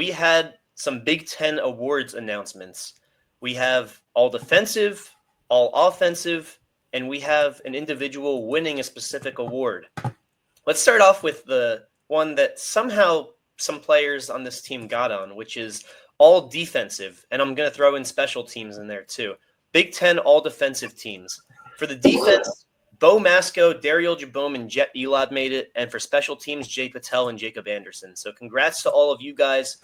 we had some Big Ten awards announcements. We have all defensive, all offensive, and we have an individual winning a specific award. Let's start off with the one that somehow some players on this team got on, which is all defensive. And I'm going to throw in special teams in there too. Big Ten all defensive teams. For the defense, Bo Masco, Dariel Jabom, and Jet Elad made it. And for special teams, Jay Patel and Jacob Anderson. So congrats to all of you guys.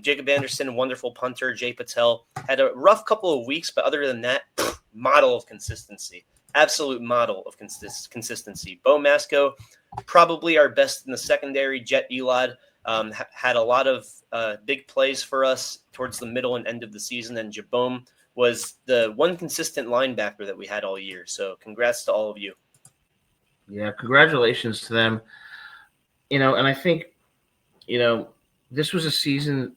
Jacob Anderson, wonderful punter. Jay Patel had a rough couple of weeks, but other than that, model of consistency. Absolute model of consistency. Bo Masco, probably our best in the secondary. Jet Elad had a lot of big plays for us towards the middle and end of the season. And Jabom was the one consistent linebacker that we had all year. So congrats to all of you. Yeah, congratulations to them. And I think, this was a season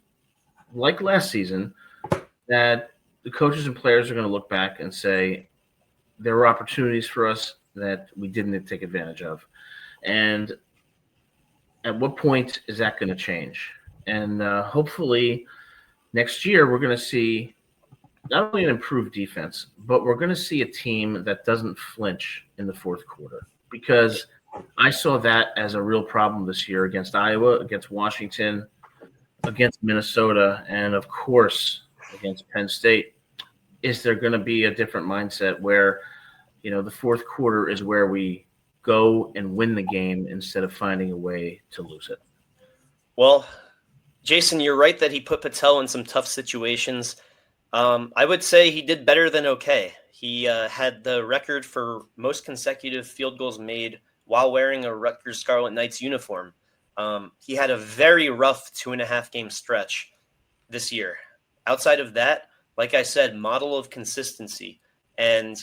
like last season that the coaches and players are going to look back and say there were opportunities for us that we didn't take advantage of. And at what point is that going to change? And hopefully next year we're going to see not only an improved defense, but we're going to see a team that doesn't flinch in the fourth quarter, because I saw that as a real problem this year against Iowa, against Washington, against Minnesota, and of course against Penn State. Is there going to be a different mindset where, the fourth quarter is where we go and win the game instead of finding a way to lose it? Well, Jason, you're right that he put Patel in some tough situations. I would say he did better than okay. He had the record for most consecutive field goals made while wearing a Rutgers Scarlet Knights uniform. He had a very rough 2.5 game stretch this year. Outside of that, like I said, model of consistency. And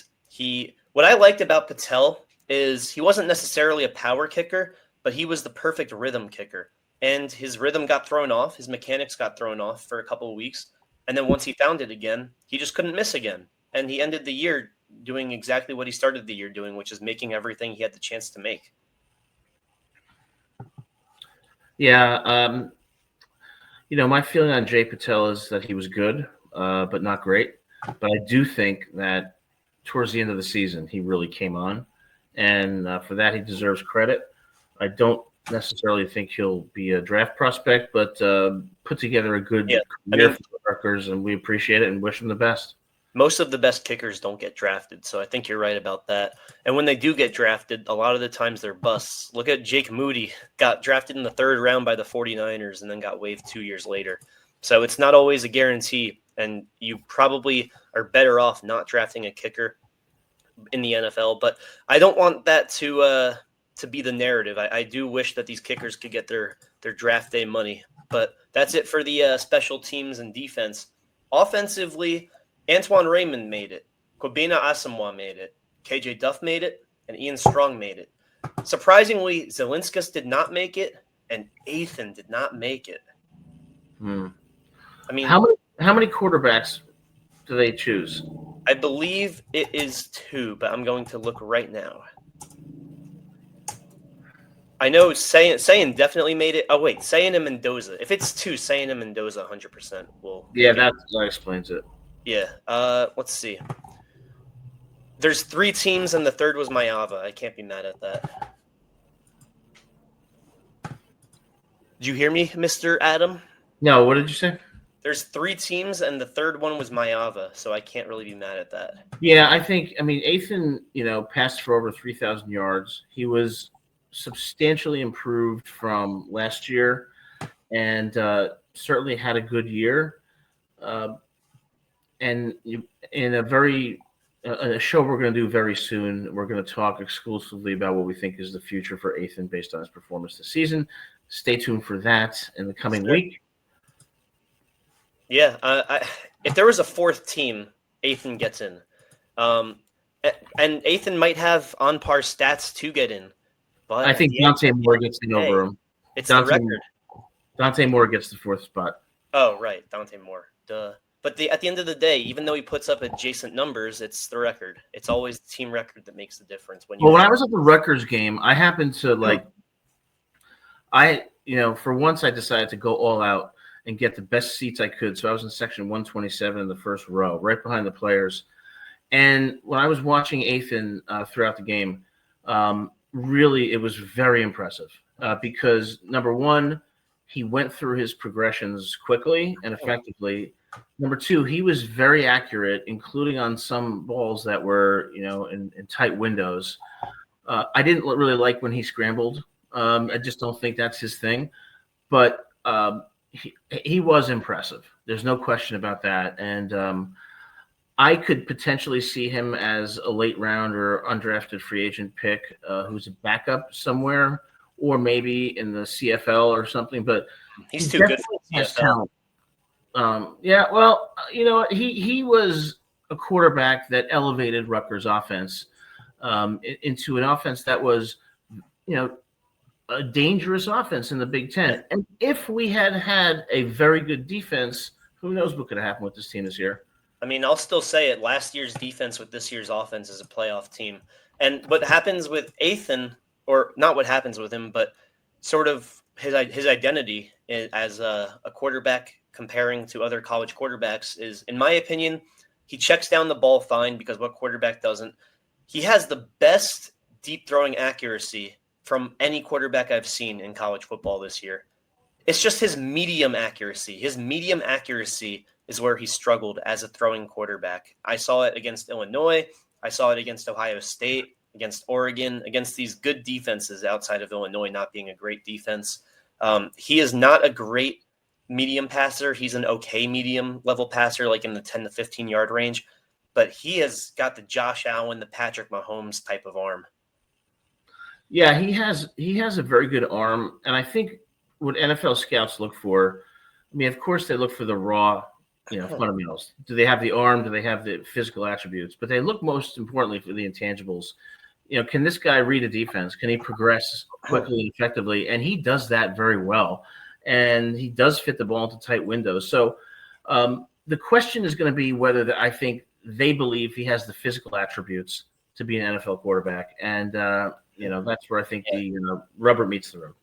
what I liked about Patel is he wasn't necessarily a power kicker, but he was the perfect rhythm kicker. And his rhythm got thrown off. His mechanics got thrown off for a couple of weeks. And then once he found it again, he just couldn't miss again. And he ended the year doing exactly what he started the year doing, which is making everything he had the chance to make. Yeah. My feeling on Jay Patel is that he was good, but not great. But I do think that towards the end of the season, he really came on. And for that, he deserves credit. I don't necessarily think he'll be a draft prospect, but put together a good career for the Rutgers, and we appreciate it and wish him the best. Most of the best kickers don't get drafted, so I think you're right about that. And when they do get drafted, a lot of the times they're busts. Look at Jake Moody, got drafted in the 3rd round by the 49ers and then got waived 2 years later. So it's not always a guarantee, and you probably are better off not drafting a kicker in the NFL. But I don't want that to be the narrative. I do wish that these kickers could get their draft day money. But that's it for the special teams and defense. Offensively, Antoine Raymond made it. Kobina Asamoah made it. KJ Duff made it. And Ian Strong made it. Surprisingly, Zelinskas did not make it, and Athan did not make it. I mean, how many quarterbacks do they choose? I believe it is 2, but I'm going to look right now. I know Sayin definitely made it. Oh, wait, Sayin and Mendoza. If it's 2, Sayin and Mendoza 100% will. Yeah, that explains it. Yeah. Let's see. There's 3 teams, and the 3rd was Mayava. I can't be mad at that. Did you hear me, Mr. Adam? No, what did you say? There's 3 teams, and the 3rd one was Mayava, so I can't really be mad at that. Yeah, Athan, passed for over 3,000 yards. He was substantially improved from last year, and certainly had a good year. And in a show we're going to do very soon, we're going to talk exclusively about what we think is the future for Athan based on his performance this season. Stay tuned for that in the coming week. Yeah, if there was a 4th team, Athan gets in. And Athan might have on-par stats to get in. But I think Dante Moore gets in over him. It's the record. Dante Moore gets the 4th spot. Oh, right, Dante Moore. Duh. But at the end of the day, even though he puts up adjacent numbers, it's the record. It's always the team record that makes the difference. When I was at the Rutgers game, I happened to for once I decided to go all out and get the best seats I could. So I was in section 127 in the first row, right behind the players. And when I was watching Ethan throughout the game, really it was very impressive because, number one, he went through his progressions quickly and effectively. Number two, he was very accurate, including on some balls that were, in tight windows. I didn't really like when he scrambled. I just don't think that's his thing. But he was impressive. There's no question about that. And I could potentially see him as a late round or undrafted free agent pick who's a backup somewhere, or maybe in the CFL or something. But He's he too good for the has CFL. talent. Yeah, well, he was a quarterback that elevated Rutgers' offense into an offense that was, a dangerous offense in the Big Ten. And if we had had a very good defense, who knows what could have happened with this team this year? I mean, I'll still say it. Last year's defense with this year's offense is a playoff team. And what happens with Ethan, or not what happens with him, but sort of his identity as a quarterback comparing to other college quarterbacks is, in my opinion, he checks down the ball fine, because what quarterback doesn't? He has the best deep throwing accuracy from any quarterback I've seen in college football this year. It's just his medium accuracy. His medium accuracy is where he struggled as a throwing quarterback. I saw it against Illinois. I saw it against Ohio State, against Oregon, against these good defenses outside of Illinois not being a great defense. He is not a great medium passer. He's an okay medium level passer, like in the 10 to 15 yard range. But he has got the Josh Allen, the Patrick Mahomes type of arm. Yeah, he has a very good arm, and I think what NFL scouts look for, I mean, of course they look for the raw, fundamentals. Do they have the arm? Do they have the physical attributes? But they look most importantly for the intangibles. Can this guy read a defense? Can he progress quickly and effectively? And he does that very well, and he does fit the ball into tight windows. So the question is going to be whether I think they believe he has the physical attributes to be an NFL quarterback, and that's where I think the rubber meets the road.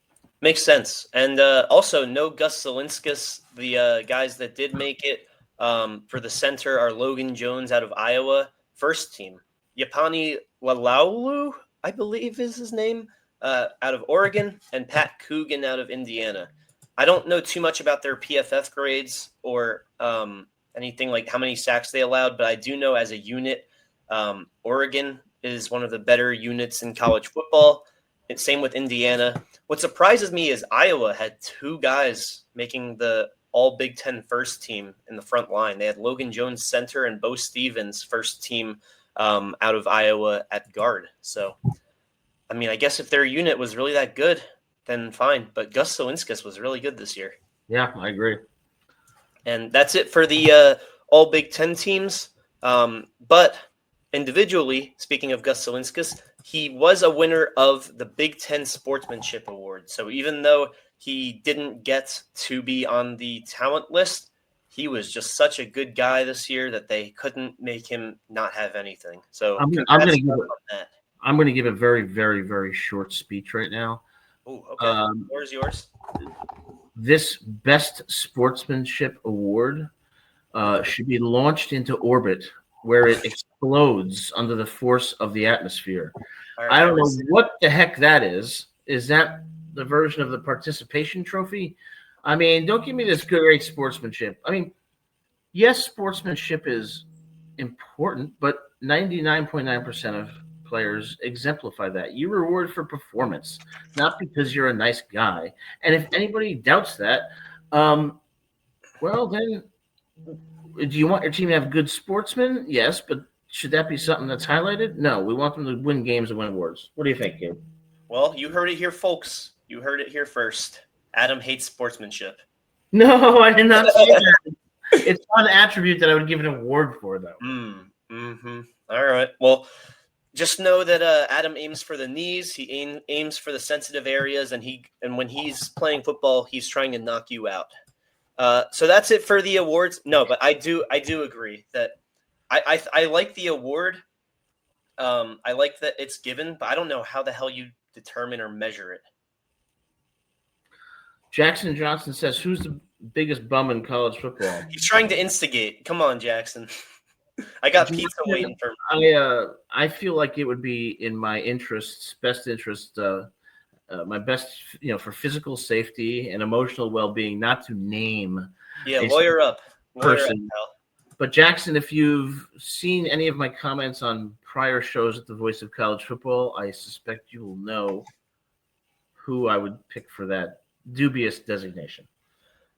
Makes sense. And also, no Gus Zelinskas. The guys that did make it for the center are Logan Jones out of Iowa, first team. Yapani Lalaulu, I believe is his name, out of Oregon, and Pat Coogan out of Indiana. I don't know too much about their PFF grades or anything like how many sacks they allowed, but I do know as a unit, Oregon is one of the better units in college football. And same with Indiana. What surprises me is Iowa had two guys making the all Big Ten first team in the front line. They had Logan Jones center and Bo Stevens first team out of Iowa at guard. So, I mean, I guess if their unit was really that good, then fine. But Gus Zelinskas was really good this year. Yeah, I agree. And that's it for the all Big Ten teams. But individually, speaking of Gus Zelinskas, he was a winner of the Big Ten Sportsmanship Award. So even though he didn't get to be on the talent list, he was just such a good guy this year that they couldn't make him not have anything. So I'm going to give a very, very, very short speech right now. Oh, okay. Where's yours? This Best Sportsmanship Award should be launched into orbit, where it explodes under the force of the atmosphere. Right, I don't know what the heck that is. Is that the version of the participation trophy? I mean, don't give me this great sportsmanship. I mean, yes, sportsmanship is important, but 99.9% of players exemplify that. You reward for performance, not because you're a nice guy. And if anybody doubts that, well, then do you want your team to have good sportsmen? Yes, but should that be something that's highlighted? No, we want them to win games and win awards. What do you think, Gabe? Well, you heard it here, folks. You heard it here first. Adam hates sportsmanship. No, I did not say that. It's one attribute that I would give an award for, though. All right. Well, just know that Adam aims for the knees. He aims for the sensitive areas, and when he's playing football, he's trying to knock you out. So that's it for the awards. No, but I do agree that I like the award. I like that it's given, but I don't know how the hell you determine or measure it. Jackson Johnson says, who's biggest bum in college football. He's trying to instigate. Come on, Jackson. I got pizza waiting for me. I feel like it would be in my best interest, my best, for physical safety and emotional well-being, not to name Yeah, a lawyer up. Lawyer up, person. pal. But Jackson, if you've seen any of my comments on prior shows at the Voice of College Football, I suspect you will know who I would pick for that dubious designation.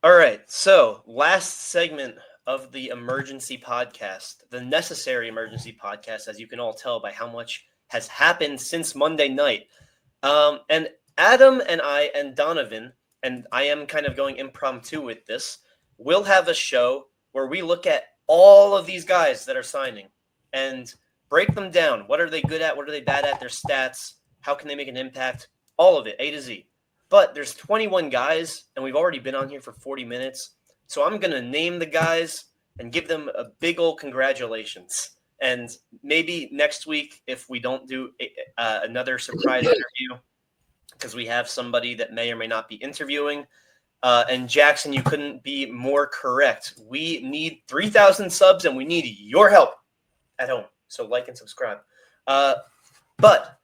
All right, so last segment of the emergency podcast, the necessary emergency podcast, as you can all tell by how much has happened since Monday night. And Adam and I and Donovan, and I am kind of going impromptu with this, will have a show where we look at all of these guys that are signing and break them down. What are they good at? What are they bad at? Their stats. How can they make an impact? All of it, A to Z. But there's 21 guys, and we've already been on here for 40 minutes. So I'm going to name the guys and give them a big old congratulations. And maybe next week, if we don't do another surprise interview, because we have somebody that may or may not be interviewing. And Jackson, you couldn't be more correct. We need 3,000 subs, and we need your help at home. So like and subscribe. But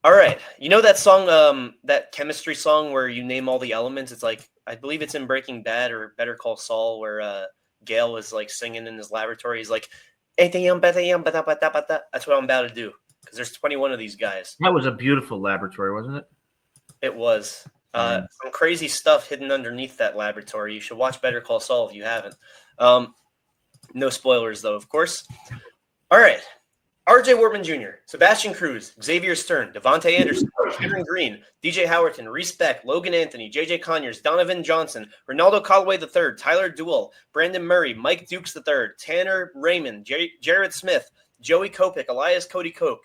all right, you know that song, that chemistry song where you name all the elements? It's like, I believe it's in Breaking Bad or Better Call Saul, where Gale was like singing in his laboratory. He's like, that's what I'm about to do, because there's 21 of these guys. That was a beautiful laboratory, wasn't it? It was. Some crazy stuff hidden underneath that laboratory. You should watch Better Call Saul if you haven't. No spoilers, though, of course. All right. R.J. Wortman Jr., Sebastian Cruz, Xavier Stern, Devontae Anderson, Cameron Green, DJ Howerton, Reese Beck, Logan Anthony, J.J. Conyers, Donovan Johnson, Ronaldo Callaway III, Tyler Duell, Brandon Murray, Mike Dukes III, Tanner Raymond, Jared Smith, Joey Kopic, Elias Cody Koch,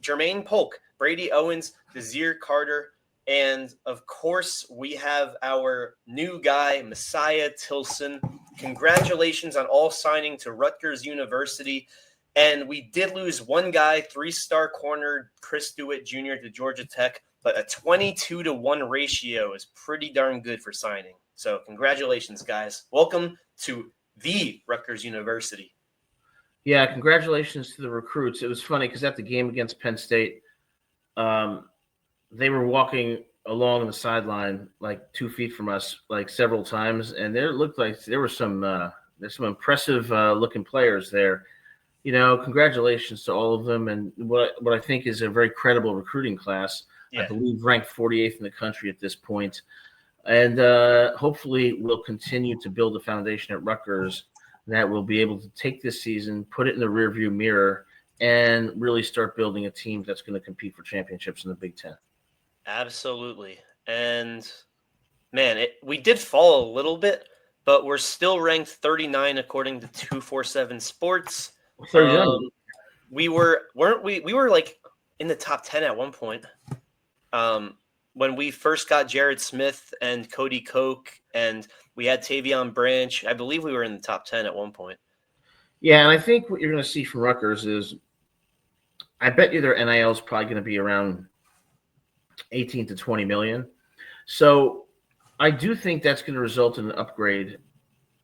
Jermaine Polk, Brady Owens, Desir Carter, and, of course, we have our new guy, Messiah Tilson. Congratulations on all signing to Rutgers University. And we did lose one guy, 3-star corner Chris Dewitt Jr. to Georgia Tech, but a 22-1 ratio is pretty darn good for signing. So congratulations, guys. Welcome to the Rutgers University. Yeah, congratulations to the recruits. It was funny because at the game against Penn State, they were walking along the sideline like 2 feet from us like several times, and there looked like there were there's some impressive looking players there. Congratulations to all of them, and what I think is a very credible recruiting class. Yeah. I believe ranked 48th in the country at this point, and hopefully we'll continue to build a foundation at Rutgers that will be able to take this season, put it in the rearview mirror, and really start building a team that's going to compete for championships in the Big Ten. Absolutely, and man, we did fall a little bit, but we're still ranked 39 according to 247 Sports. We were like in the top 10 at one point. When we first got Jared Smith and Cody Koch, and we had Tavion Branch, I believe we were in the top 10 at one point. Yeah, and I think what you're going to see from Rutgers is, I bet you their NIL is probably going to be around 18 to 20 million. So I do think that's going to result in an upgrade,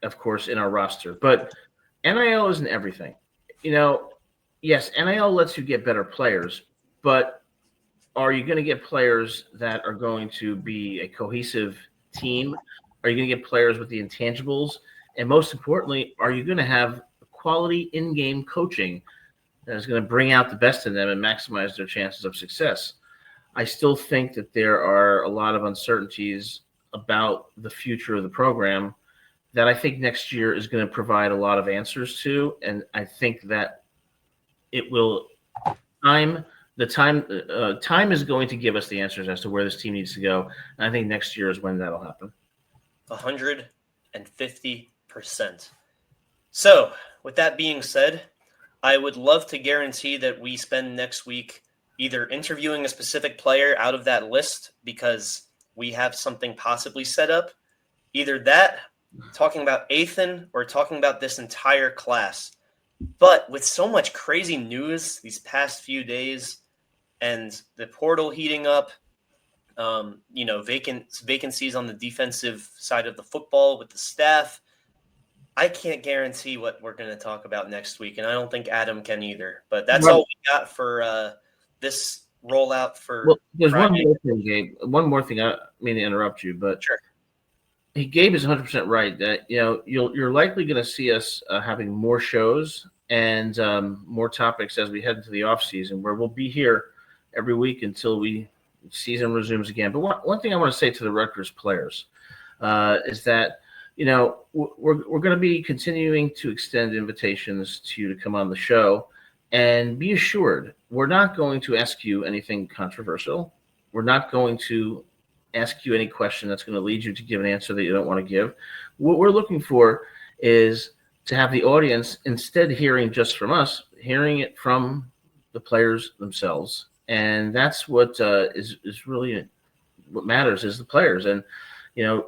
of course, in our roster. But NIL isn't everything. Yes, NIL lets you get better players, but are you going to get players that are going to be a cohesive team? Are you going to get players with the intangibles? And most importantly, are you going to have quality in-game coaching that is going to bring out the best in them and maximize their chances of success? I still think that there are a lot of uncertainties about the future of the program that I think next year is going to provide a lot of answers to, and I think that it will time is going to give us the answers as to where this team needs to go, and I think next year is when that'll happen. 150%. So, with that being said, I would love to guarantee that we spend next week either interviewing a specific player out of that list because we have something possibly set up, either that, talking about Athan, or talking about this entire class. But with so much crazy news these past few days and the portal heating up, vacancies on the defensive side of the football with the staff. I can't guarantee what we're going to talk about next week, and I don't think Adam can either. But that's all we got for this rollout for Well, there's Friday. one more thing, Gabe. One more thing. I mean to interrupt you, but Sure. Gabe is 100% right that you're likely going to see us having more shows and more topics as we head into the off season, where we'll be here every week until season resumes again. But one thing I want to say to the Rutgers players is that we're going to be continuing to extend invitations to you to come on the show, and be assured we're not going to ask you anything controversial. We're not going to ask you any question that's going to lead you to give an answer that you don't want to give. What we're looking for is to have the audience, instead hearing just from us, hearing it from the players themselves. And that's what is really what matters, is the players. And,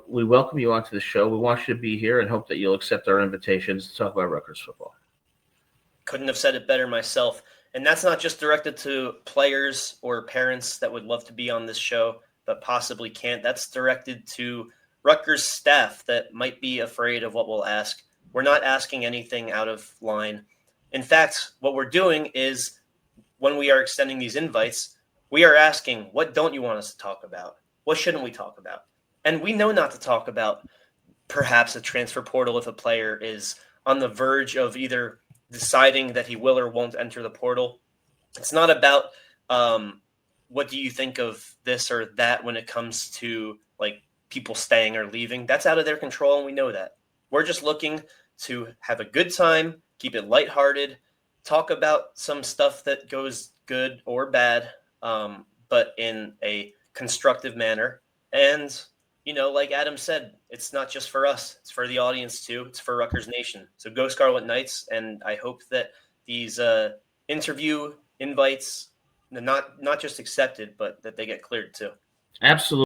we welcome you onto the show. We want you to be here and hope that you'll accept our invitations to talk about Rutgers football. Couldn't have said it better myself. And that's not just directed to players or parents that would love to be on this show but possibly can't. That's directed to Rutgers staff that might be afraid of what we'll ask. We're not asking anything out of line. In fact, what we're doing is, when we are extending these invites, we are asking, what don't you want us to talk about? What shouldn't we talk about? And we know not to talk about perhaps a transfer portal if a player is on the verge of either deciding that he will or won't enter the portal. It's not about what do you think of this or that when it comes to like people staying or leaving. That's out of their control, and we know that. We're just looking to have a good time, keep it lighthearted, talk about some stuff that goes good or bad, but in a constructive manner. And, like Adam said, it's not just for us. It's for the audience too. It's for Rutgers Nation. So go Scarlet Knights, and I hope that these interview invites, not just accepted, but that they get cleared too. Absolutely.